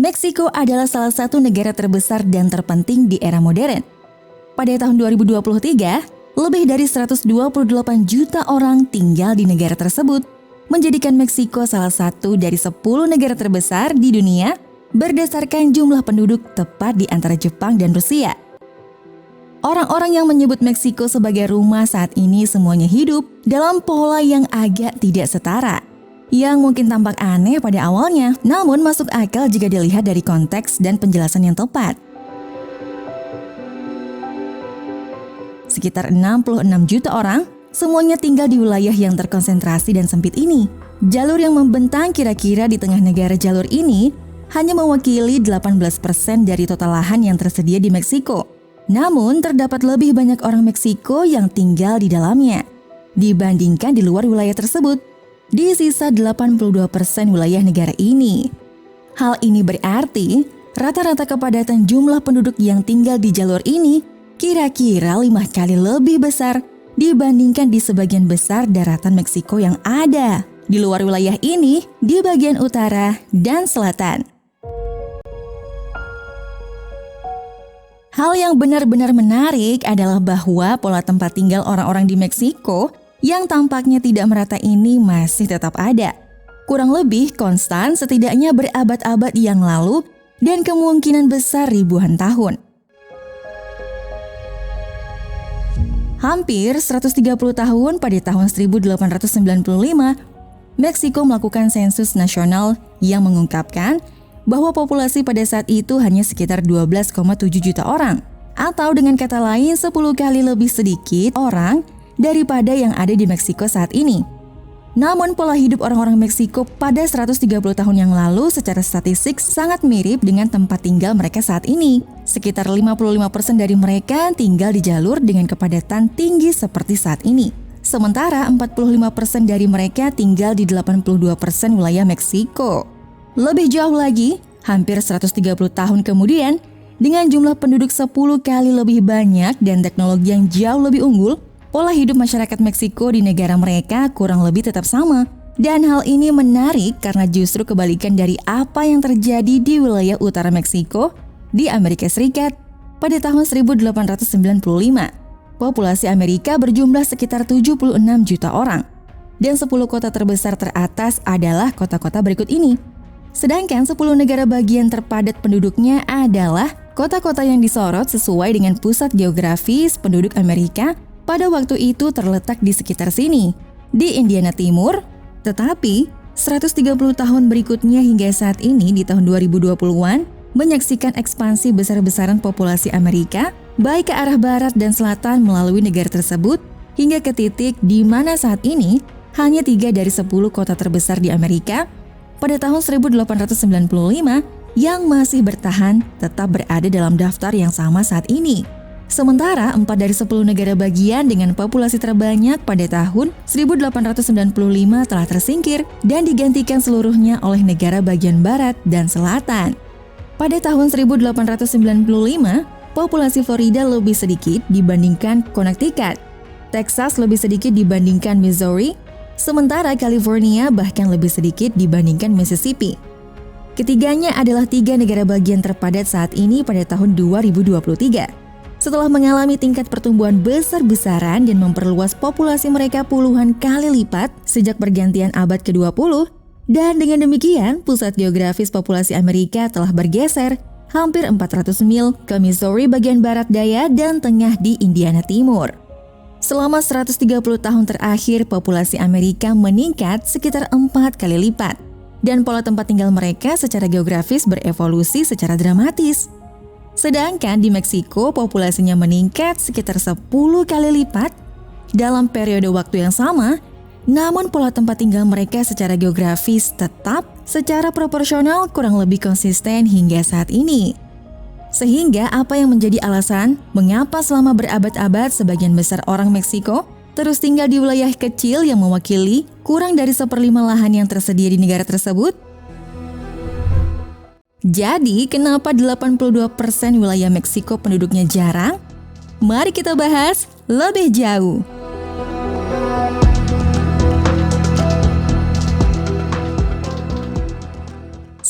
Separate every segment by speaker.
Speaker 1: Meksiko adalah salah satu negara terbesar dan terpenting di era modern. Pada tahun 2023, lebih dari 128 juta orang tinggal di negara tersebut, menjadikan Meksiko salah satu dari 10 negara terbesar di dunia berdasarkan jumlah penduduk tepat di antara Jepang dan Rusia. Orang-orang yang menyebut Meksiko sebagai rumah saat ini semuanya hidup dalam pola yang agak tidak setara, yang mungkin tampak aneh pada awalnya, namun masuk akal jika dilihat dari konteks dan penjelasan yang tepat. Sekitar 66 juta orang, semuanya tinggal di wilayah yang terkonsentrasi dan sempit ini. Jalur yang membentang kira-kira di tengah negara jalur ini hanya mewakili 18% dari total lahan yang tersedia di Meksiko. Namun, terdapat lebih banyak orang Meksiko yang tinggal di dalamnya dibandingkan di luar wilayah tersebut, di sisa 82% wilayah negara ini. Hal ini berarti rata-rata kepadatan jumlah penduduk yang tinggal di jalur ini kira-kira 5 kali lebih besar dibandingkan di sebagian besar daratan Meksiko yang ada di luar wilayah ini di bagian utara dan selatan. Hal yang benar-benar menarik adalah bahwa pola tempat tinggal orang-orang di Meksiko yang tampaknya tidak merata ini masih tetap ada. Kurang lebih konstan setidaknya berabad-abad yang lalu dan kemungkinan besar ribuan tahun. Hampir 130 tahun pada tahun 1895, Meksiko melakukan sensus nasional yang mengungkapkan bahwa populasi pada saat itu hanya sekitar 12,7 juta orang, atau dengan kata lain 10 kali lebih sedikit orang daripada yang ada di Meksiko saat ini. Namun pola hidup orang-orang Meksiko pada 130 tahun yang lalu secara statistik sangat mirip dengan tempat tinggal mereka saat ini. Sekitar 55% dari mereka tinggal di jalur dengan kepadatan tinggi seperti saat ini. Sementara 45% dari mereka tinggal di 82% wilayah Meksiko. Lebih jauh lagi, hampir 130 tahun kemudian, dengan jumlah penduduk 10 kali lebih banyak dan teknologi yang jauh lebih unggul, pola hidup masyarakat Meksiko di negara mereka kurang lebih tetap sama. Dan hal ini menarik karena justru kebalikan dari apa yang terjadi di wilayah utara Meksiko di Amerika Serikat pada tahun 1895. Populasi Amerika berjumlah sekitar 76 juta orang. Dan 10 kota terbesar teratas adalah kota-kota berikut ini. Sedangkan 10 negara bagian terpadat penduduknya adalah kota-kota yang disorot sesuai dengan pusat geografis penduduk Amerika pada waktu itu terletak di sekitar sini, di Indiana Timur. Tetapi, 130 tahun berikutnya hingga saat ini di tahun 2020-an, menyaksikan ekspansi besar-besaran populasi Amerika, baik ke arah barat dan selatan melalui negara tersebut, hingga ke titik di mana saat ini hanya 3 dari 10 kota terbesar di Amerika pada tahun 1895 yang masih bertahan tetap berada dalam daftar yang sama saat ini. Sementara 4 dari 10 negara bagian dengan populasi terbanyak pada tahun 1895 telah tersingkir dan digantikan seluruhnya oleh negara bagian barat dan selatan. Pada tahun 1895, populasi Florida lebih sedikit dibandingkan Connecticut, Texas lebih sedikit dibandingkan Missouri, sementara California bahkan lebih sedikit dibandingkan Mississippi. Ketiganya adalah 3 negara bagian terpadat saat ini pada tahun 2023. Setelah mengalami tingkat pertumbuhan besar-besaran dan memperluas populasi mereka puluhan kali lipat sejak pergantian abad ke-20, dan dengan demikian pusat geografis populasi Amerika telah bergeser hampir 400 mil ke Missouri bagian barat daya dan tengah di Indiana Timur. Selama 130 tahun terakhir, populasi Amerika meningkat sekitar 4 kali lipat, dan pola tempat tinggal mereka secara geografis berevolusi secara dramatis. Sedangkan di Meksiko, populasinya meningkat sekitar 10 kali lipat dalam periode waktu yang sama, namun pola tempat tinggal mereka secara geografis tetap secara proporsional kurang lebih konsisten hingga saat ini. Sehingga apa yang menjadi alasan mengapa selama berabad-abad sebagian besar orang Meksiko terus tinggal di wilayah kecil yang mewakili kurang dari 1/5 lahan yang tersedia di negara tersebut? Jadi, kenapa 82% wilayah Meksiko penduduknya jarang? Mari kita bahas lebih jauh.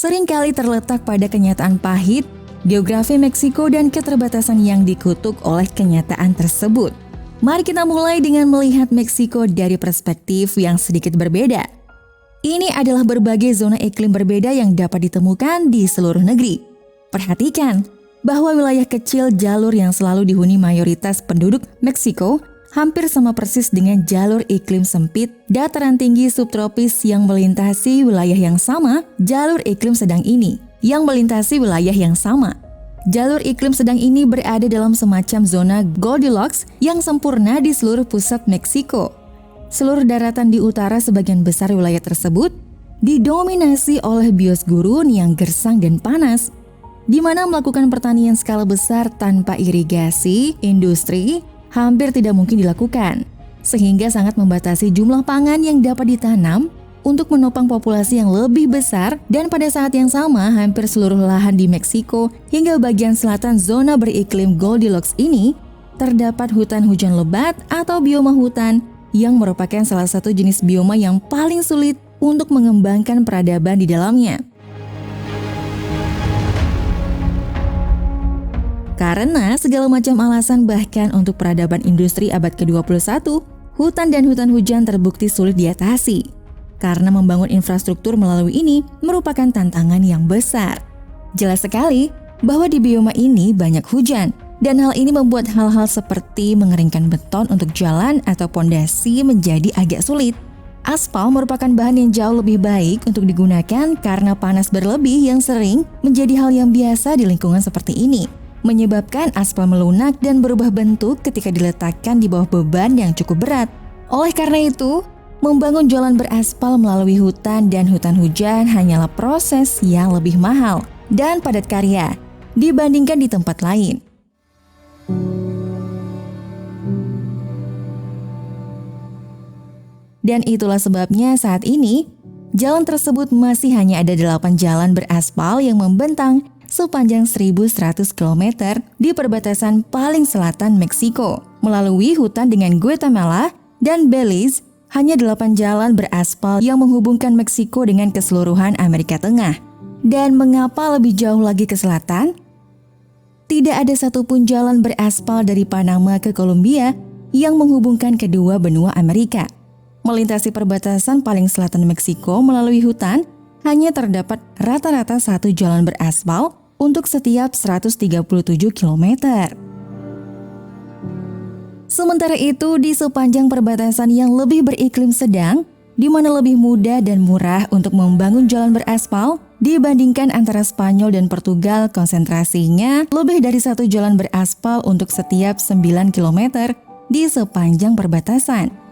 Speaker 1: seringkali terletak pada kenyataan pahit, geografi Meksiko dan keterbatasan yang dikutuk oleh kenyataan tersebut. Mari kita mulai dengan melihat Meksiko dari perspektif yang sedikit berbeda. Ini adalah berbagai zona iklim berbeda yang dapat ditemukan di seluruh negeri. Perhatikan bahwa wilayah kecil jalur yang selalu dihuni mayoritas penduduk Meksiko hampir sama persis dengan jalur iklim sempit dataran tinggi subtropis yang melintasi wilayah yang sama, jalur iklim sedang ini yang melintasi wilayah yang sama. Jalur iklim sedang ini berada dalam semacam zona Goldilocks yang sempurna di seluruh pusat Meksiko. Seluruh daratan di utara sebagian besar wilayah tersebut didominasi oleh bios gurun yang gersang dan panas, di mana melakukan pertanian skala besar tanpa irigasi, industri, hampir tidak mungkin dilakukan, sehingga sangat membatasi jumlah pangan yang dapat ditanam untuk menopang populasi yang lebih besar, dan pada saat yang sama hampir seluruh lahan di Meksiko hingga bagian selatan zona beriklim Goldilocks ini terdapat hutan hujan lebat atau bioma hutan yang merupakan salah satu jenis bioma yang paling sulit untuk mengembangkan peradaban di dalamnya. Karena segala macam alasan bahkan untuk peradaban industri abad ke-21, hutan dan hutan hujan terbukti sulit diatasi. Karena membangun infrastruktur melalui ini merupakan tantangan yang besar. Jelas sekali bahwa di bioma ini banyak hujan, dan hal ini membuat hal-hal seperti mengeringkan beton untuk jalan atau pondasi menjadi agak sulit. Aspal merupakan bahan yang jauh lebih baik untuk digunakan karena panas berlebih yang sering menjadi hal yang biasa di lingkungan seperti ini, menyebabkan aspal melunak dan berubah bentuk ketika diletakkan di bawah beban yang cukup berat. Oleh karena itu, membangun jalan beraspal melalui hutan dan hutan hujan hanyalah proses yang lebih mahal dan padat karya dibandingkan di tempat lain. Dan itulah sebabnya saat ini, jalan tersebut masih hanya ada 8 jalan beraspal yang membentang sepanjang 1.100 km di perbatasan paling selatan Meksiko. Melalui hutan dengan Guatemala dan Belize, hanya 8 jalan beraspal yang menghubungkan Meksiko dengan keseluruhan Amerika Tengah. Dan mengapa lebih jauh lagi ke selatan? Tidak ada satupun jalan beraspal dari Panama ke Kolombia yang menghubungkan kedua benua Amerika. Melintasi perbatasan paling selatan Meksiko melalui hutan, hanya terdapat rata-rata 1 jalan beraspal untuk setiap 137 km. Sementara itu, di sepanjang perbatasan yang lebih beriklim sedang, di mana lebih mudah dan murah untuk membangun jalan beraspal, dibandingkan antara Spanyol dan Portugal, konsentrasinya lebih dari 1 jalan beraspal untuk setiap 9 km di sepanjang perbatasan.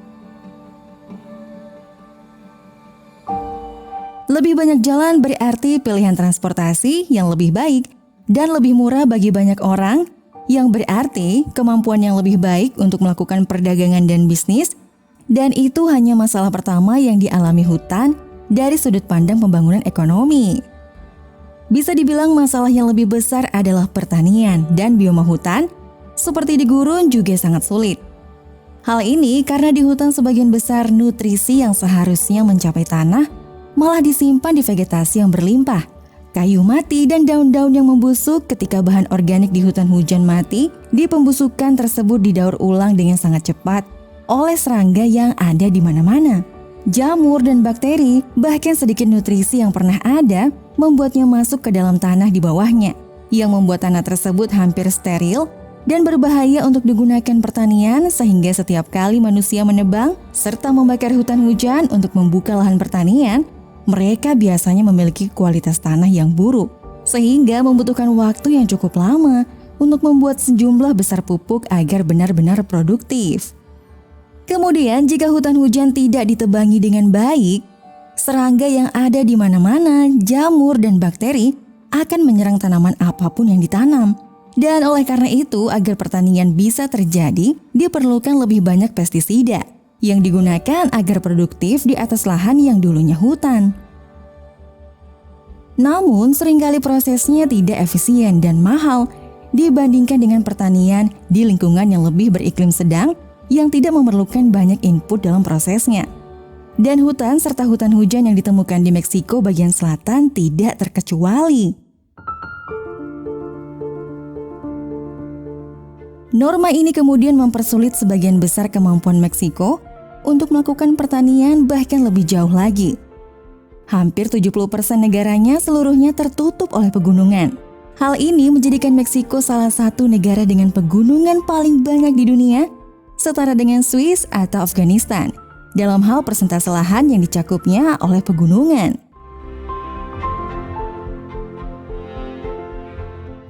Speaker 1: Lebih banyak jalan berarti pilihan transportasi yang lebih baik dan lebih murah bagi banyak orang, yang berarti kemampuan yang lebih baik untuk melakukan perdagangan dan bisnis, dan itu hanya masalah pertama yang dialami hutan dari sudut pandang pembangunan ekonomi. Bisa dibilang masalah yang lebih besar adalah pertanian dan bioma hutan, seperti di gurun juga sangat sulit. Hal ini karena di hutan sebagian besar nutrisi yang seharusnya mencapai tanah malah disimpan di vegetasi yang berlimpah, kayu mati dan daun-daun yang membusuk. Ketika bahan organik di hutan hujan mati, di pembusukan tersebut didaur ulang dengan sangat cepat oleh serangga yang ada di mana-mana. Jamur dan bakteri, bahkan sedikit nutrisi yang pernah ada, membuatnya masuk ke dalam tanah di bawahnya, yang membuat tanah tersebut hampir steril dan berbahaya untuk digunakan pertanian, sehingga setiap kali manusia menebang serta membakar hutan hujan untuk membuka lahan pertanian, mereka biasanya memiliki kualitas tanah yang buruk, sehingga membutuhkan waktu yang cukup lama untuk membuat sejumlah besar pupuk agar benar-benar produktif. Kemudian, jika hutan hujan tidak ditebangi dengan baik, serangga yang ada di mana-mana, jamur dan bakteri akan menyerang tanaman apapun yang ditanam. Dan oleh karena itu, agar pertanian bisa terjadi, diperlukan lebih banyak pestisida yang digunakan agar produktif di atas lahan yang dulunya hutan. Namun, seringkali prosesnya tidak efisien dan mahal dibandingkan dengan pertanian di lingkungan yang lebih beriklim sedang yang tidak memerlukan banyak input dalam prosesnya. Dan hutan serta hutan hujan yang ditemukan di Meksiko bagian selatan tidak terkecuali. Norma ini kemudian mempersulit sebagian besar kemampuan Meksiko untuk melakukan pertanian bahkan lebih jauh lagi. Hampir 70% negaranya seluruhnya tertutup oleh pegunungan. Hal ini menjadikan Meksiko salah satu negara dengan pegunungan paling banyak di dunia, setara dengan Swiss atau Afghanistan, dalam hal persentase lahan yang dicakupnya oleh pegunungan.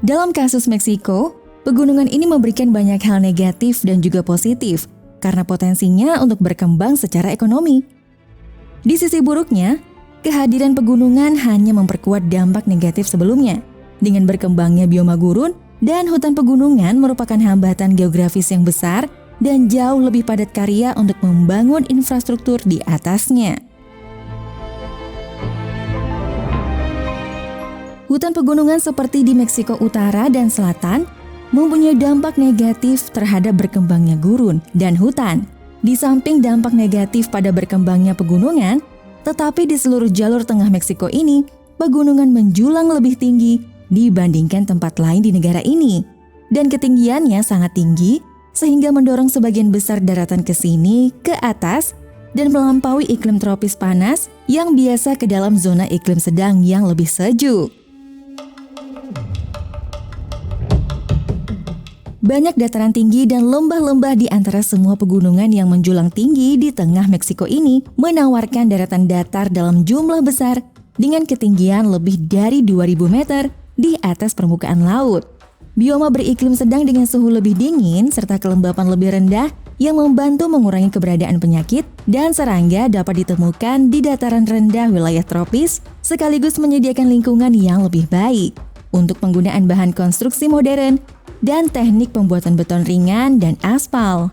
Speaker 1: Dalam kasus Meksiko, pegunungan ini memberikan banyak hal negatif dan juga positif karena potensinya untuk berkembang secara ekonomi. Di sisi buruknya, kehadiran pegunungan hanya memperkuat dampak negatif sebelumnya. Dengan berkembangnya bioma gurun dan hutan pegunungan merupakan hambatan geografis yang besar dan jauh lebih padat karya untuk membangun infrastruktur di atasnya. Hutan pegunungan seperti di Meksiko Utara dan Selatan mempunyai dampak negatif terhadap berkembangnya gurun dan hutan. Di samping dampak negatif pada berkembangnya pegunungan, tetapi di seluruh jalur tengah Meksiko ini, pegunungan menjulang lebih tinggi dibandingkan tempat lain di negara ini. Dan ketinggiannya sangat tinggi, sehingga mendorong sebagian besar daratan ke sini, ke atas, dan melampaui iklim tropis panas yang biasa ke dalam zona iklim sedang yang lebih sejuk. Banyak dataran tinggi dan lembah-lembah di antara semua pegunungan yang menjulang tinggi di tengah Meksiko ini menawarkan daratan datar dalam jumlah besar dengan ketinggian lebih dari 2.000 meter di atas permukaan laut. Bioma beriklim sedang dengan suhu lebih dingin serta kelembapan lebih rendah yang membantu mengurangi keberadaan penyakit dan serangga dapat ditemukan di dataran rendah wilayah tropis, sekaligus menyediakan lingkungan yang lebih baik untuk penggunaan bahan konstruksi modern dan teknik pembuatan beton ringan dan aspal.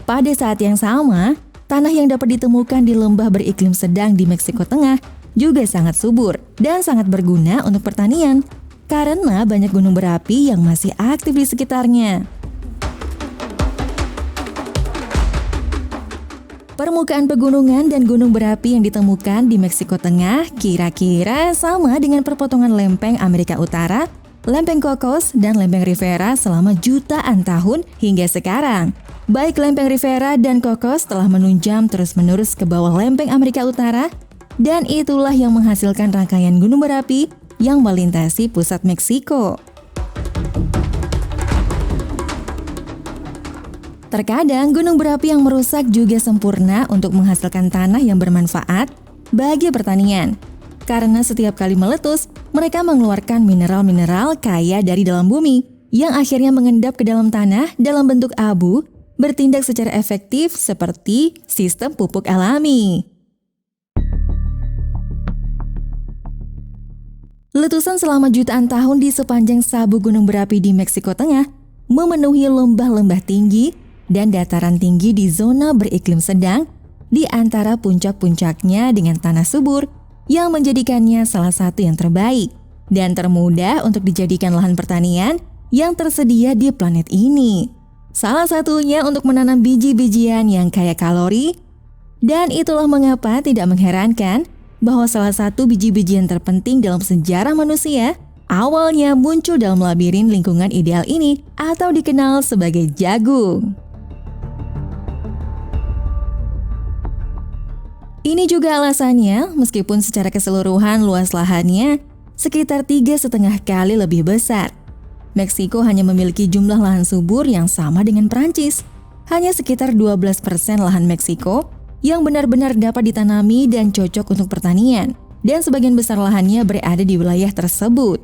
Speaker 1: Pada saat yang sama, tanah yang dapat ditemukan di lembah beriklim sedang di Meksiko Tengah juga sangat subur dan sangat berguna untuk pertanian, karena banyak gunung berapi yang masih aktif di sekitarnya. Permukaan pegunungan dan gunung berapi yang ditemukan di Meksiko Tengah kira-kira sama dengan perpotongan lempeng Amerika Utara, lempeng Cocos, dan lempeng Rivera selama jutaan tahun hingga sekarang. Baik lempeng Rivera dan Cocos telah menunjam terus-menerus ke bawah lempeng Amerika Utara, dan itulah yang menghasilkan rangkaian gunung berapi yang melintasi pusat Meksiko. Terkadang gunung berapi yang merusak juga sempurna untuk menghasilkan tanah yang bermanfaat bagi pertanian. Karena setiap kali meletus, mereka mengeluarkan mineral-mineral kaya dari dalam bumi yang akhirnya mengendap ke dalam tanah dalam bentuk abu, bertindak secara efektif seperti sistem pupuk alami. Letusan selama jutaan tahun di sepanjang sabuk gunung berapi di Meksiko Tengah memenuhi lembah-lembah tinggi dan dataran tinggi di zona beriklim sedang di antara puncak-puncaknya dengan tanah subur yang menjadikannya salah satu yang terbaik dan termudah untuk dijadikan lahan pertanian yang tersedia di planet ini. Salah satunya untuk menanam biji-bijian yang kaya kalori, dan itulah mengapa tidak mengherankan bahwa salah satu biji-bijian terpenting dalam sejarah manusia awalnya muncul dalam labirin lingkungan ideal ini atau dikenal sebagai jagung. Ini juga alasannya, meskipun secara keseluruhan luas lahannya sekitar 3,5 kali lebih besar, Meksiko hanya memiliki jumlah lahan subur yang sama dengan Prancis. Hanya sekitar 12% lahan Meksiko yang benar-benar dapat ditanami dan cocok untuk pertanian, dan sebagian besar lahannya berada di wilayah tersebut.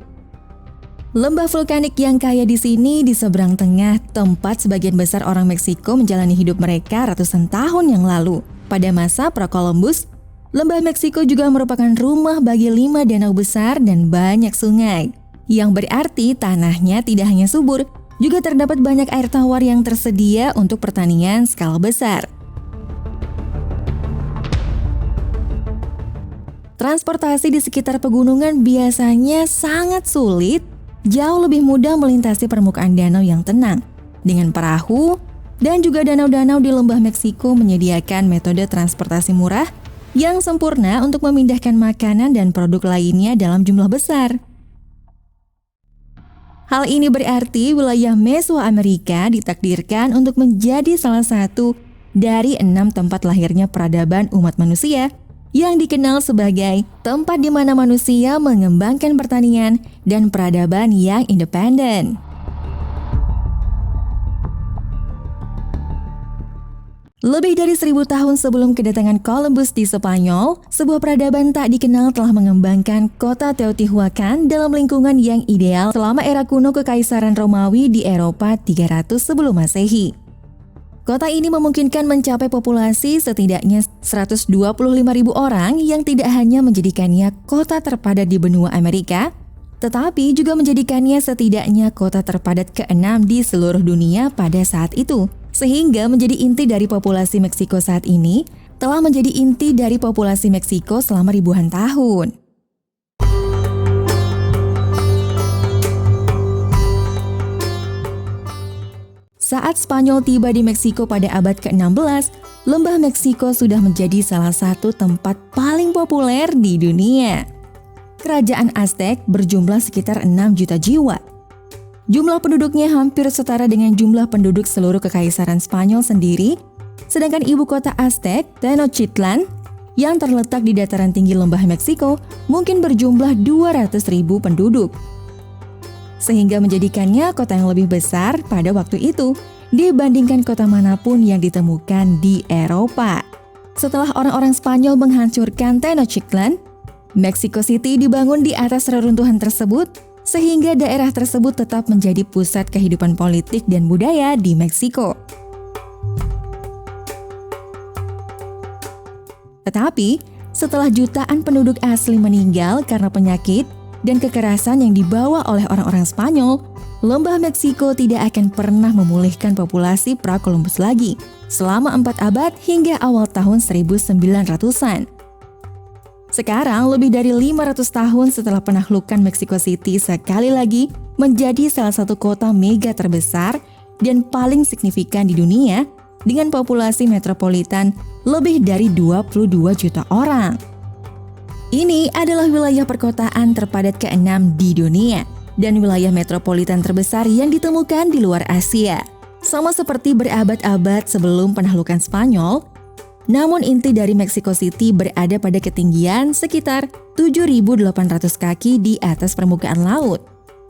Speaker 1: Lembah vulkanik yang kaya di sini di seberang tengah tempat sebagian besar orang Meksiko menjalani hidup mereka ratusan tahun yang lalu. Pada masa pra-Columbus, lembah Meksiko juga merupakan rumah bagi 5 danau besar dan banyak sungai, yang berarti tanahnya tidak hanya subur, juga terdapat banyak air tawar yang tersedia untuk pertanian skala besar. Transportasi di sekitar pegunungan biasanya sangat sulit, jauh lebih mudah melintasi permukaan danau yang tenang. Dengan perahu dan juga danau-danau di lembah Meksiko menyediakan metode transportasi murah yang sempurna untuk memindahkan makanan dan produk lainnya dalam jumlah besar. Hal ini berarti wilayah Mesoamerika ditakdirkan untuk menjadi salah satu dari 6 tempat lahirnya peradaban umat manusia yang dikenal sebagai tempat di mana manusia mengembangkan pertanian dan peradaban yang independen. Lebih dari 1000 tahun sebelum kedatangan Columbus di Spanyol, sebuah peradaban tak dikenal telah mengembangkan kota Teotihuacan dalam lingkungan yang ideal selama era kuno Kekaisaran Romawi di Eropa 300 sebelum Masehi. Kota ini memungkinkan mencapai populasi setidaknya 125.000 orang yang tidak hanya menjadikannya kota terpadat di benua Amerika, tetapi juga menjadikannya setidaknya kota terpadat ke-6 di seluruh dunia pada saat itu. Sehingga menjadi inti dari populasi Meksiko saat ini, telah menjadi inti dari populasi Meksiko selama ribuan tahun. Saat Spanyol tiba di Meksiko pada abad ke-16, lembah Meksiko sudah menjadi salah satu tempat paling populer di dunia. Kerajaan Aztec berjumlah sekitar 6 juta jiwa. Jumlah penduduknya hampir setara dengan jumlah penduduk seluruh Kekaisaran Spanyol sendiri, sedangkan ibu kota Aztec, Tenochtitlan, yang terletak di dataran tinggi lembah Meksiko, mungkin berjumlah 200.000 penduduk. Sehingga menjadikannya kota yang lebih besar pada waktu itu dibandingkan kota manapun yang ditemukan di Eropa. Setelah orang-orang Spanyol menghancurkan Tenochtitlan, Mexico City dibangun di atas reruntuhan tersebut, sehingga daerah tersebut tetap menjadi pusat kehidupan politik dan budaya di Meksiko. Tetapi, setelah jutaan penduduk asli meninggal karena penyakit dan kekerasan yang dibawa oleh orang-orang Spanyol, lembah Meksiko tidak akan pernah memulihkan populasi pra-Columbus lagi selama 4 abad hingga awal tahun 1900-an. Sekarang, lebih dari 500 tahun setelah penaklukan Mexico City sekali lagi menjadi salah satu kota mega terbesar dan paling signifikan di dunia dengan populasi metropolitan lebih dari 22 juta orang. Ini adalah wilayah perkotaan terpadat ke-6 di dunia dan wilayah metropolitan terbesar yang ditemukan di luar Asia. Sama seperti berabad-abad sebelum penaklukan Spanyol, namun inti dari Mexico City berada pada ketinggian sekitar 7.800 kaki di atas permukaan laut.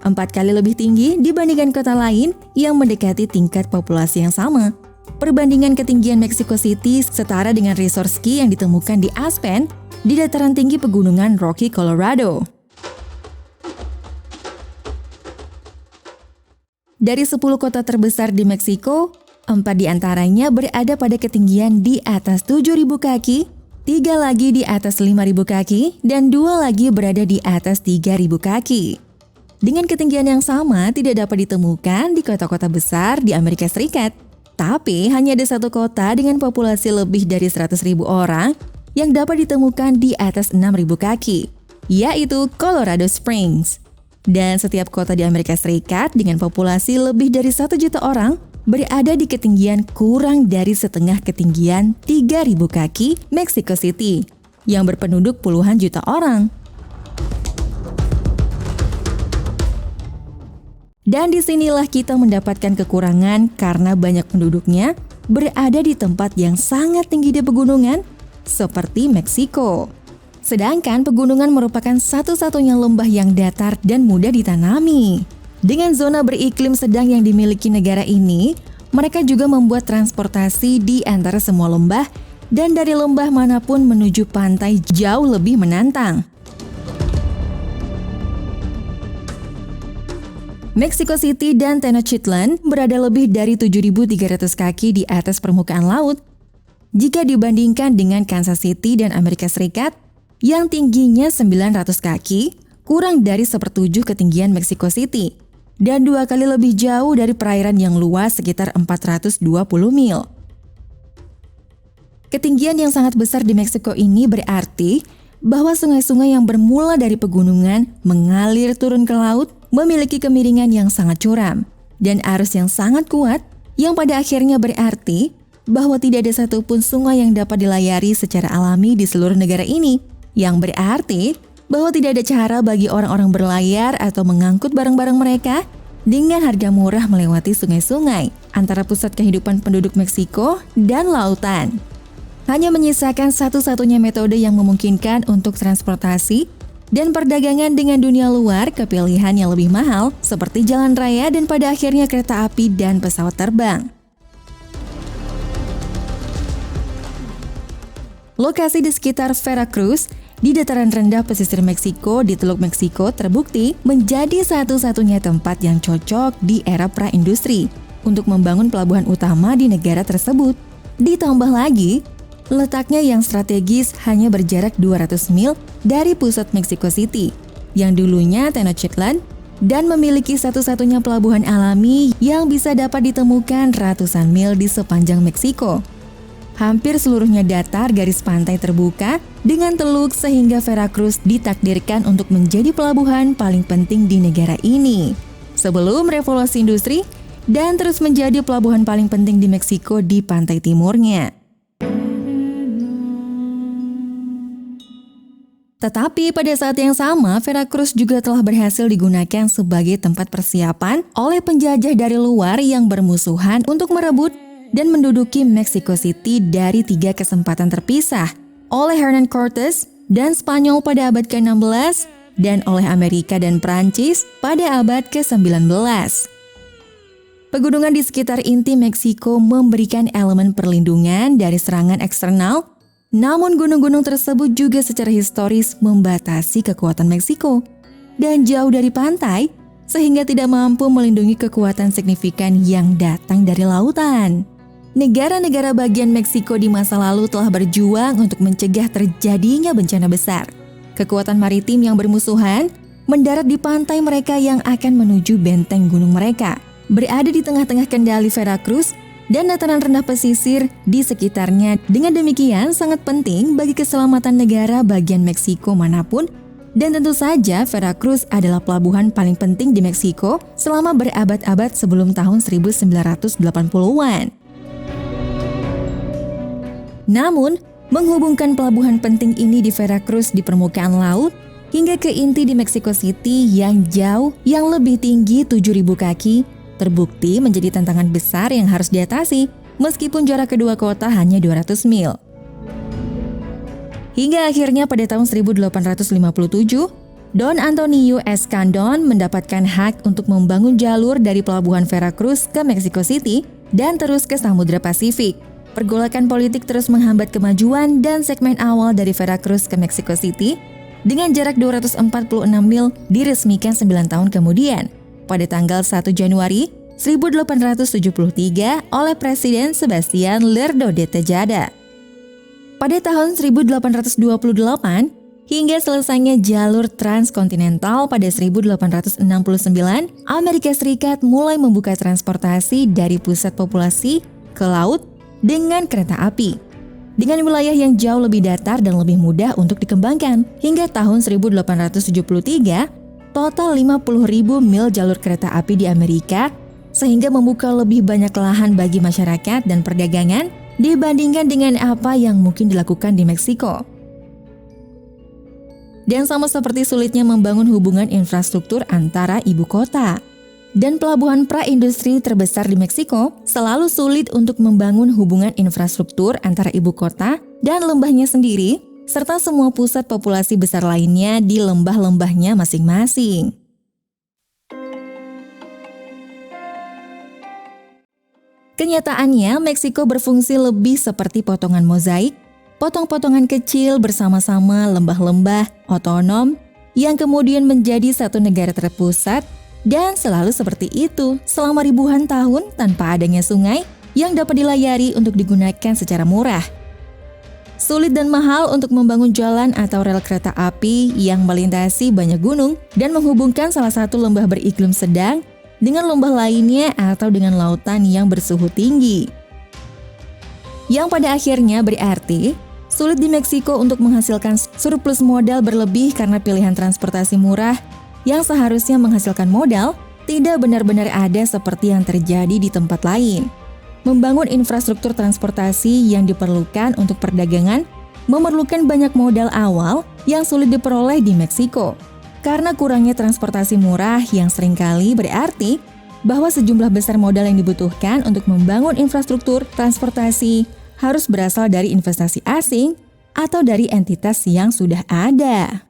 Speaker 1: 4 kali lebih tinggi dibandingkan kota lain yang mendekati tingkat populasi yang sama. Perbandingan ketinggian Mexico City setara dengan resort ski yang ditemukan di Aspen di dataran tinggi pegunungan Rocky, Colorado. Dari 10 kota terbesar di Meksiko, 4 diantaranya berada pada ketinggian di atas 7.000 kaki, 3 lagi di atas 5.000 kaki, dan 2 lagi berada di atas 3.000 kaki. Dengan ketinggian yang sama tidak dapat ditemukan di kota-kota besar di Amerika Serikat. Tapi hanya ada satu kota dengan populasi lebih dari 100.000 orang yang dapat ditemukan di atas 6.000 kaki, yaitu Colorado Springs. Dan setiap kota di Amerika Serikat dengan populasi lebih dari 1 juta orang berada di ketinggian kurang dari setengah ketinggian 3.000 kaki Mexico City, yang berpenduduk puluhan juta orang. Dan disinilah kita mendapatkan kekurangan karena banyak penduduknya berada di tempat yang sangat tinggi di pegunungan, seperti Meksiko. Sedangkan pegunungan merupakan satu-satunya lembah yang datar dan mudah ditanami. Dengan zona beriklim sedang yang dimiliki negara ini, mereka juga membuat transportasi di antara semua lembah dan dari lembah manapun menuju pantai jauh lebih menantang. Mexico City dan Tenochtitlan berada lebih dari 7.300 kaki di atas permukaan laut jika dibandingkan dengan Kansas City dan Amerika Serikat yang tingginya 900 kaki, kurang dari 1/7 ketinggian Mexico City, dan 2 kali lebih jauh dari perairan yang luas sekitar 420 mil. Ketinggian yang sangat besar di Meksiko ini berarti bahwa sungai-sungai yang bermula dari pegunungan mengalir turun ke laut memiliki kemiringan yang sangat curam dan arus yang sangat kuat yang pada akhirnya berarti bahwa tidak ada satupun sungai yang dapat dilayari secara alami di seluruh negara ini, yang berarti bahwa tidak ada cara bagi orang-orang berlayar atau mengangkut barang-barang mereka dengan harga murah melewati sungai-sungai antara pusat kehidupan penduduk Meksiko dan lautan. Hanya menyisakan satu-satunya metode yang memungkinkan untuk transportasi dan perdagangan dengan dunia luar ke pilihan yang lebih mahal seperti jalan raya dan pada akhirnya kereta api dan pesawat terbang. Lokasi di sekitar Veracruz di dataran rendah pesisir Meksiko di Teluk Meksiko terbukti menjadi satu-satunya tempat yang cocok di era pra-industri untuk membangun pelabuhan utama di negara tersebut. Ditambah lagi, letaknya yang strategis hanya berjarak 200 mil dari pusat Mexico City, yang dulunya Tenochtitlan, dan memiliki satu-satunya pelabuhan alami yang bisa dapat ditemukan ratusan mil di sepanjang Meksiko. Hampir seluruhnya datar garis pantai terbuka dengan teluk sehingga Veracruz ditakdirkan untuk menjadi pelabuhan paling penting di negara ini sebelum revolusi industri dan terus menjadi pelabuhan paling penting di Meksiko di pantai timurnya. Tetapi pada saat yang sama, Veracruz juga telah berhasil digunakan sebagai tempat persiapan oleh penjajah dari luar yang bermusuhan untuk merebut dan menduduki Mexico City dari 3 kesempatan terpisah oleh Hernán Cortés dan Spanyol pada abad ke-16 dan oleh Amerika dan Prancis pada abad ke-19. Pegunungan di sekitar inti Meksiko memberikan elemen perlindungan dari serangan eksternal. Namun gunung-gunung tersebut juga secara historis membatasi kekuatan Meksiko dan jauh dari pantai sehingga tidak mampu melindungi kekuatan signifikan yang datang dari lautan. Negara-negara bagian Meksiko di masa lalu telah berjuang untuk mencegah terjadinya bencana besar. Kekuatan maritim yang bermusuhan mendarat di pantai mereka yang akan menuju benteng gunung mereka, berada di tengah-tengah kendali Veracruz dan dataran rendah pesisir di sekitarnya. Dengan demikian sangat penting bagi keselamatan negara bagian Meksiko manapun, dan tentu saja Veracruz adalah pelabuhan paling penting di Meksiko selama berabad-abad sebelum tahun 1980-an. Namun, menghubungkan pelabuhan penting ini di Veracruz di permukaan laut hingga ke inti di Mexico City yang jauh yang lebih tinggi 7.000 kaki terbukti menjadi tantangan besar yang harus diatasi meskipun jarak kedua kota hanya 200 mil. Hingga akhirnya pada tahun 1857, Don Antonio Escandón mendapatkan hak untuk membangun jalur dari pelabuhan Veracruz ke Mexico City dan terus ke Samudra Pasifik. Pergolakan politik terus menghambat kemajuan dan segmen awal dari Veracruz ke Mexico City dengan jarak 246 mil diresmikan 9 tahun kemudian pada tanggal 1 Januari 1873 oleh Presiden Sebastián Lerdo de Tejada. Pada tahun 1828 hingga selesainya jalur transkontinental pada 1869, Amerika Serikat mulai membuka transportasi dari pusat populasi ke laut dengan kereta api, dengan wilayah yang jauh lebih datar dan lebih mudah untuk dikembangkan. Hingga tahun 1873, total 50.000 mil jalur kereta api di Amerika, sehingga membuka lebih banyak lahan bagi masyarakat dan perdagangan dibandingkan dengan apa yang mungkin dilakukan di Meksiko. Dan sama seperti sulitnya membangun hubungan infrastruktur antara ibu kota dan pelabuhan pra-industri terbesar di Meksiko, selalu sulit untuk membangun hubungan infrastruktur antara ibu kota dan lembahnya sendiri, serta semua pusat populasi besar lainnya di lembah-lembahnya masing-masing. Kenyataannya, Meksiko berfungsi lebih seperti potongan mozaik, potong-potongan kecil bersama-sama lembah-lembah otonom yang kemudian menjadi satu negara terpusat, dan selalu seperti itu selama ribuan tahun tanpa adanya sungai yang dapat dilayari untuk digunakan secara murah. Sulit dan mahal untuk membangun jalan atau rel kereta api yang melintasi banyak gunung dan menghubungkan salah satu lembah beriklim sedang dengan lembah lainnya atau dengan lautan yang bersuhu tinggi. Yang pada akhirnya berarti sulit di Meksiko untuk menghasilkan surplus modal berlebih karena pilihan transportasi murah yang seharusnya menghasilkan modal tidak benar-benar ada seperti yang terjadi di tempat lain. Membangun infrastruktur transportasi yang diperlukan untuk perdagangan memerlukan banyak modal awal yang sulit diperoleh di Meksiko. Karena kurangnya transportasi murah yang seringkali berarti bahwa sejumlah besar modal yang dibutuhkan untuk membangun infrastruktur transportasi harus berasal dari investasi asing atau dari entitas yang sudah ada.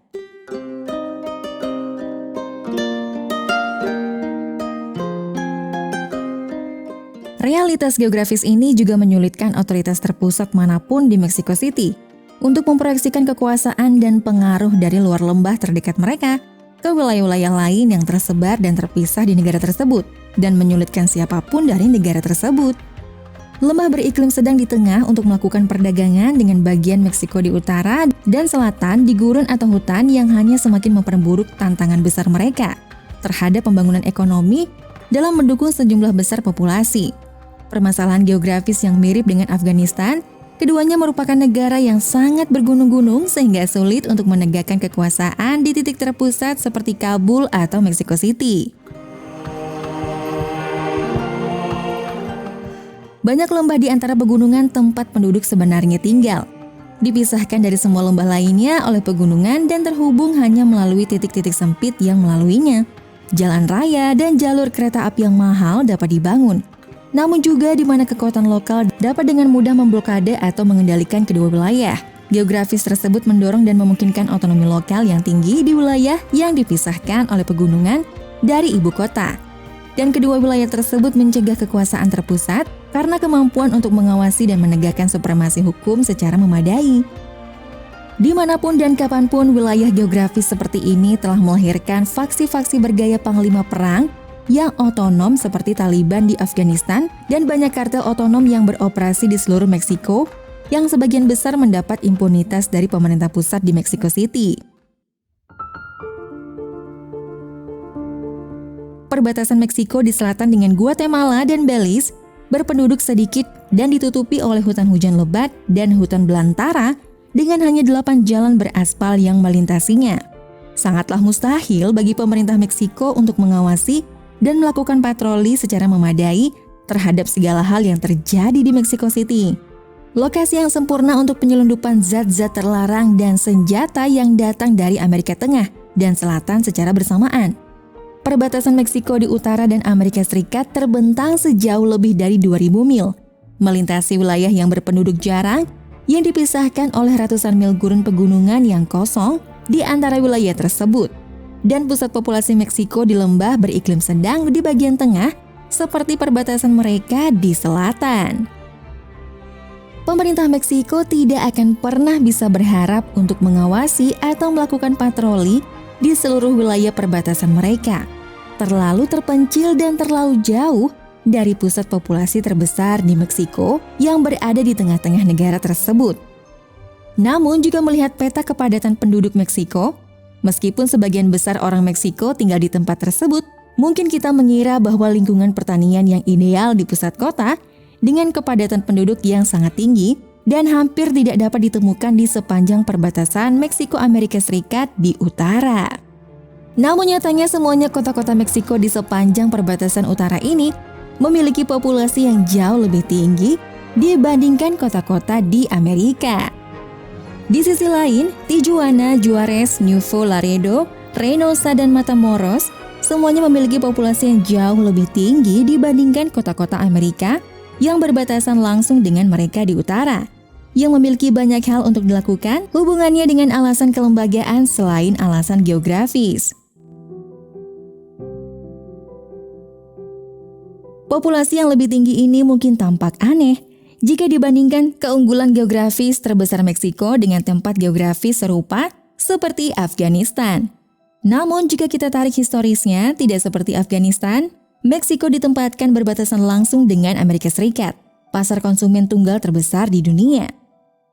Speaker 1: Realitas geografis ini juga menyulitkan otoritas terpusat manapun di Mexico City untuk memproyeksikan kekuasaan dan pengaruh dari luar lembah terdekat mereka ke wilayah-wilayah lain yang tersebar dan terpisah di negara tersebut, dan menyulitkan siapapun dari negara tersebut. Lembah beriklim sedang di tengah untuk melakukan perdagangan dengan bagian Meksiko di utara dan selatan di gurun atau hutan yang hanya semakin memperburuk tantangan besar mereka terhadap pembangunan ekonomi dalam mendukung sejumlah besar populasi. Permasalahan geografis yang mirip dengan Afghanistan, keduanya merupakan negara yang sangat bergunung-gunung sehingga sulit untuk menegakkan kekuasaan di titik terpusat seperti Kabul atau Mexico City. Banyak lembah di antara pegunungan tempat penduduk sebenarnya tinggal, dipisahkan dari semua lembah lainnya oleh pegunungan dan terhubung hanya melalui titik-titik sempit yang melaluinya. Jalan raya dan jalur kereta api yang mahal dapat dibangun, namun juga di mana kekuatan lokal dapat dengan mudah memblokade atau mengendalikan kedua wilayah. Geografis tersebut mendorong dan memungkinkan otonomi lokal yang tinggi di wilayah yang dipisahkan oleh pegunungan dari ibu kota. Dan kedua wilayah tersebut mencegah kekuasaan terpusat karena kemampuan untuk mengawasi dan menegakkan supremasi hukum secara memadai. Dimanapun dan kapanpun wilayah geografis seperti ini telah melahirkan faksi-faksi bergaya panglima perang yang otonom seperti Taliban di Afghanistan dan banyak kartel otonom yang beroperasi di seluruh Meksiko yang sebagian besar mendapat impunitas dari pemerintah pusat di Mexico City. Perbatasan Meksiko di selatan dengan Guatemala dan Belize berpenduduk sedikit dan ditutupi oleh hutan hujan lebat dan hutan belantara dengan hanya 8 jalan beraspal yang melintasinya. Sangatlah mustahil bagi pemerintah Meksiko untuk mengawasi dan melakukan patroli secara memadai terhadap segala hal yang terjadi di Mexico City. Lokasi yang sempurna untuk penyelundupan zat-zat terlarang dan senjata yang datang dari Amerika Tengah dan Selatan secara bersamaan. Perbatasan Meksiko di utara dan Amerika Serikat terbentang sejauh lebih dari 2.000 mil, melintasi wilayah yang berpenduduk jarang yang dipisahkan oleh ratusan mil gurun pegunungan yang kosong di antara wilayah tersebut. Dan pusat populasi Meksiko di lembah beriklim sedang di bagian tengah seperti perbatasan mereka di selatan. Pemerintah Meksiko tidak akan pernah bisa berharap untuk mengawasi atau melakukan patroli di seluruh wilayah perbatasan mereka. Terlalu terpencil dan terlalu jauh dari pusat populasi terbesar di Meksiko yang berada di tengah-tengah negara tersebut. Namun juga melihat peta kepadatan penduduk Meksiko, meskipun sebagian besar orang Meksiko tinggal di tempat tersebut, mungkin kita mengira bahwa lingkungan pertanian yang ideal di pusat kota dengan kepadatan penduduk yang sangat tinggi dan hampir tidak dapat ditemukan di sepanjang perbatasan Meksiko Amerika Serikat di utara. Namun nyatanya semuanya kota-kota Meksiko di sepanjang perbatasan utara ini memiliki populasi yang jauh lebih tinggi dibandingkan kota-kota di Amerika. Di sisi lain, Tijuana, Juarez, Nuevo Laredo, Reynosa, dan Matamoros semuanya memiliki populasi yang jauh lebih tinggi dibandingkan kota-kota Amerika yang berbatasan langsung dengan mereka di utara, yang memiliki banyak hal untuk dilakukan hubungannya dengan alasan kelembagaan selain alasan geografis. Populasi yang lebih tinggi ini mungkin tampak aneh jika dibandingkan keunggulan geografis terbesar Meksiko dengan tempat geografis serupa seperti Afghanistan. Namun jika kita tarik historisnya, tidak seperti Afghanistan, Meksiko ditempatkan berbatasan langsung dengan Amerika Serikat, pasar konsumen tunggal terbesar di dunia.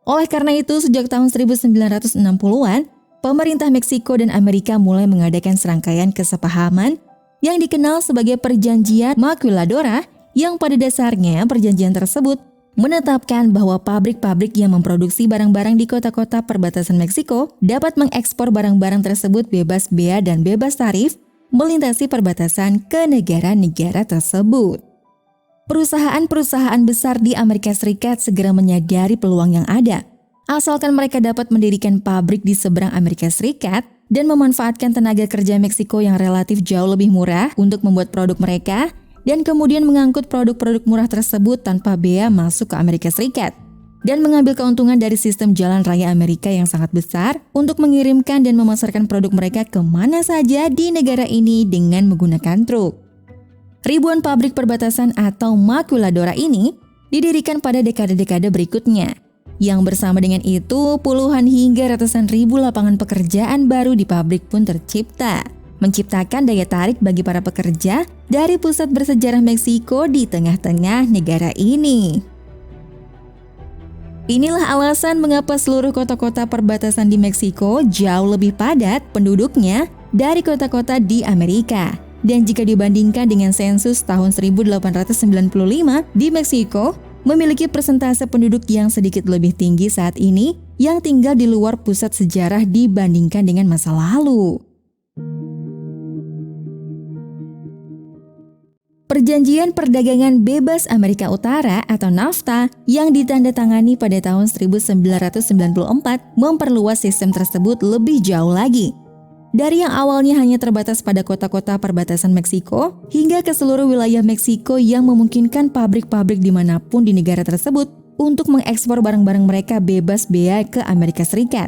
Speaker 1: Oleh karena itu, sejak tahun 1960-an, pemerintah Meksiko dan Amerika mulai mengadakan serangkaian kesepahaman yang dikenal sebagai Perjanjian Maquiladora, yang pada dasarnya perjanjian tersebut menetapkan bahwa pabrik-pabrik yang memproduksi barang-barang di kota-kota perbatasan Meksiko dapat mengekspor barang-barang tersebut bebas bea dan bebas tarif melintasi perbatasan ke negara-negara tersebut. Perusahaan-perusahaan besar di Amerika Serikat segera menyadari peluang yang ada. Asalkan mereka dapat mendirikan pabrik di seberang Amerika Serikat dan memanfaatkan tenaga kerja Meksiko yang relatif jauh lebih murah untuk membuat produk mereka dan kemudian mengangkut produk-produk murah tersebut tanpa bea masuk ke Amerika Serikat dan mengambil keuntungan dari sistem jalan raya Amerika yang sangat besar untuk mengirimkan dan memasarkan produk mereka kemana saja di negara ini dengan menggunakan truk. Ribuan pabrik perbatasan atau maquiladora ini didirikan pada dekade-dekade berikutnya, yang bersama dengan itu puluhan hingga ratusan ribu lapangan pekerjaan baru di pabrik pun tercipta, menciptakan daya tarik bagi para pekerja dari pusat bersejarah Meksiko di tengah-tengah negara ini. Inilah alasan mengapa seluruh kota-kota perbatasan di Meksiko jauh lebih padat penduduknya dari kota-kota di Amerika. Dan jika dibandingkan dengan sensus tahun 1895 di Meksiko, memiliki persentase penduduk yang sedikit lebih tinggi saat ini yang tinggal di luar pusat sejarah dibandingkan dengan masa lalu. Perjanjian Perdagangan Bebas Amerika Utara atau NAFTA yang ditandatangani pada tahun 1994 memperluas sistem tersebut lebih jauh lagi. Dari yang awalnya hanya terbatas pada kota-kota perbatasan Meksiko hingga ke seluruh wilayah Meksiko yang memungkinkan pabrik-pabrik dimanapun di negara tersebut untuk mengekspor barang-barang mereka bebas bea ke Amerika Serikat.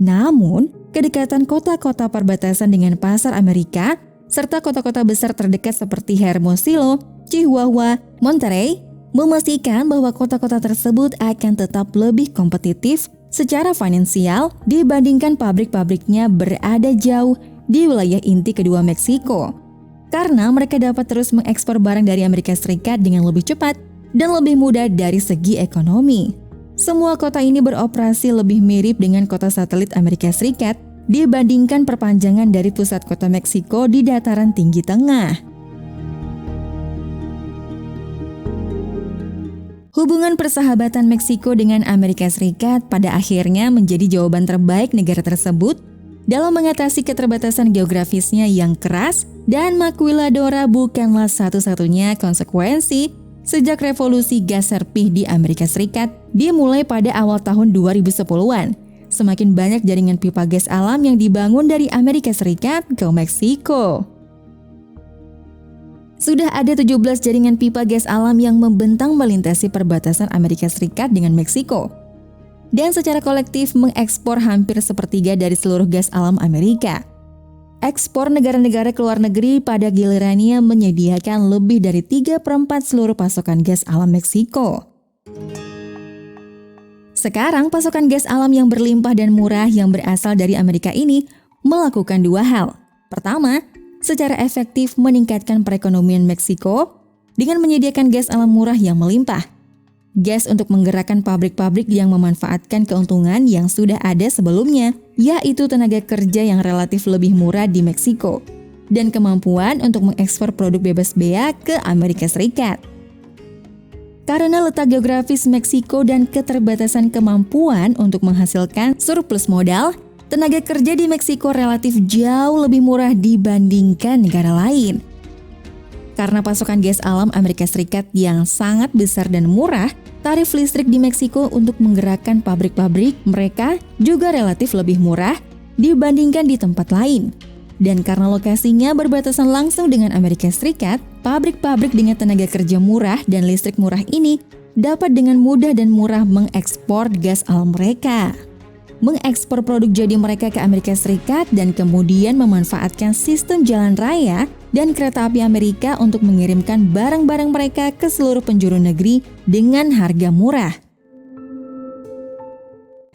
Speaker 1: Namun, kedekatan kota-kota perbatasan dengan pasar Amerika serta kota-kota besar terdekat seperti Hermosillo, Chihuahua, Monterrey memastikan bahwa kota-kota tersebut akan tetap lebih kompetitif secara finansial dibandingkan pabrik-pabriknya berada jauh di wilayah inti kedua Meksiko. Karena mereka dapat terus mengekspor barang dari Amerika Serikat dengan lebih cepat dan lebih mudah dari segi ekonomi. Semua kota ini beroperasi lebih mirip dengan kota satelit Amerika Serikat dibandingkan perpanjangan dari pusat kota Meksiko di dataran tinggi tengah. Hubungan persahabatan Meksiko dengan Amerika Serikat pada akhirnya menjadi jawaban terbaik negara tersebut dalam mengatasi keterbatasan geografisnya yang keras, dan maquiladora bukanlah satu-satunya konsekuensi sejak revolusi gas serpih di Amerika Serikat dimulai pada awal tahun 2010-an. Semakin banyak jaringan pipa gas alam yang dibangun dari Amerika Serikat ke Meksiko. Sudah ada 17 jaringan pipa gas alam yang membentang melintasi perbatasan Amerika Serikat dengan Meksiko. Dan secara kolektif mengekspor hampir sepertiga dari seluruh gas alam Amerika. Ekspor negara-negara ke luar negeri pada gilirannya menyediakan lebih dari 3/4 seluruh pasokan gas alam Meksiko. Sekarang pasokan gas alam yang berlimpah dan murah yang berasal dari Amerika ini melakukan dua hal. Pertama, secara efektif meningkatkan perekonomian Meksiko dengan menyediakan gas alam murah yang melimpah. Gas untuk menggerakkan pabrik-pabrik yang memanfaatkan keuntungan yang sudah ada sebelumnya, yaitu tenaga kerja yang relatif lebih murah di Meksiko, dan kemampuan untuk mengekspor produk bebas bea ke Amerika Serikat. Karena letak geografis Meksiko dan keterbatasan kemampuan untuk menghasilkan surplus modal, tenaga kerja di Meksiko relatif jauh lebih murah dibandingkan negara lain. Karena pasokan gas alam Amerika Serikat yang sangat besar dan murah, tarif listrik di Meksiko untuk menggerakkan pabrik-pabrik mereka juga relatif lebih murah dibandingkan di tempat lain. Dan karena lokasinya berbatasan langsung dengan Amerika Serikat, pabrik-pabrik dengan tenaga kerja murah dan listrik murah ini dapat dengan mudah dan murah mengekspor gas alam mereka. Mengekspor produk jadi mereka ke Amerika Serikat dan kemudian memanfaatkan sistem jalan raya dan kereta api Amerika untuk mengirimkan barang-barang mereka ke seluruh penjuru negeri dengan harga murah.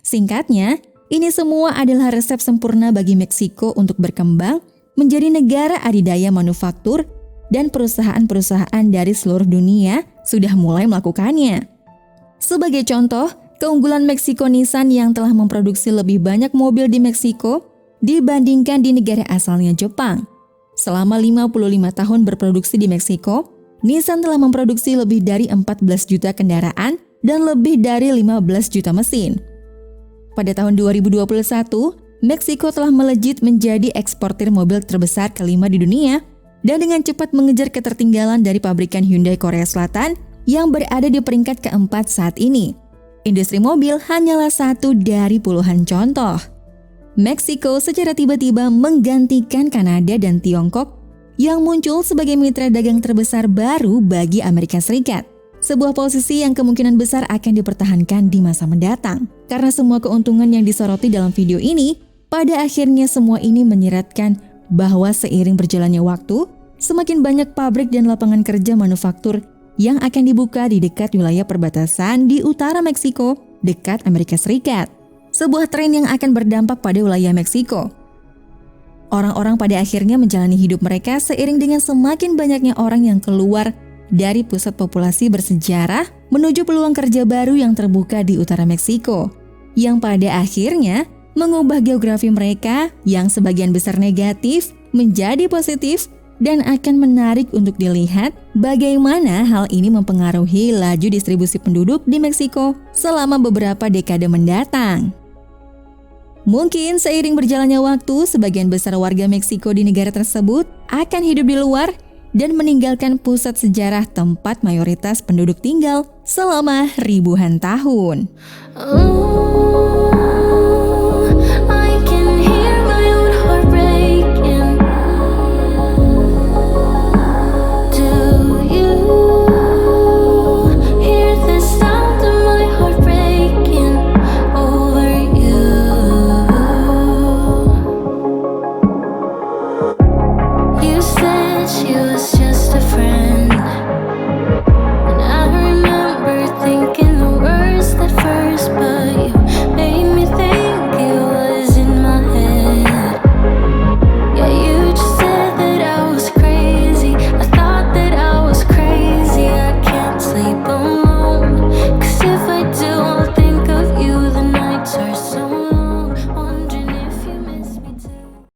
Speaker 1: Singkatnya, ini semua adalah resep sempurna bagi Meksiko untuk berkembang menjadi negara adidaya manufaktur, dan perusahaan-perusahaan dari seluruh dunia sudah mulai melakukannya. Sebagai contoh, keunggulan Meksiko Nissan yang telah memproduksi lebih banyak mobil di Meksiko dibandingkan di negara asalnya Jepang. Selama 55 tahun berproduksi di Meksiko, Nissan telah memproduksi lebih dari 14 juta kendaraan dan lebih dari 15 juta mesin. Pada tahun 2021, Meksiko telah melejit menjadi eksportir mobil terbesar kelima di dunia dan dengan cepat mengejar ketertinggalan dari pabrikan Hyundai Korea Selatan yang berada di peringkat keempat saat ini. Industri mobil hanyalah satu dari puluhan contoh. Meksiko secara tiba-tiba menggantikan Kanada dan Tiongkok yang muncul sebagai mitra dagang terbesar baru bagi Amerika Serikat. Sebuah posisi yang kemungkinan besar akan dipertahankan di masa mendatang. Karena semua keuntungan yang disoroti dalam video ini, pada akhirnya semua ini menyiratkan bahwa seiring berjalannya waktu, semakin banyak pabrik dan lapangan kerja manufaktur yang akan dibuka di dekat wilayah perbatasan di utara Meksiko, dekat Amerika Serikat. Sebuah tren yang akan berdampak pada wilayah Meksiko. Orang-orang pada akhirnya menjalani hidup mereka seiring dengan semakin banyaknya orang yang keluar dari pusat populasi bersejarah menuju peluang kerja baru yang terbuka di utara Meksiko, yang pada akhirnya mengubah geografi mereka yang sebagian besar negatif menjadi positif dan akan menarik untuk dilihat bagaimana hal ini mempengaruhi laju distribusi penduduk di Meksiko selama beberapa dekade mendatang. Mungkin seiring berjalannya waktu, sebagian besar warga Meksiko di negara tersebut akan hidup di luar dan meninggalkan pusat sejarah tempat mayoritas penduduk tinggal selama ribuan tahun.
Speaker 2: You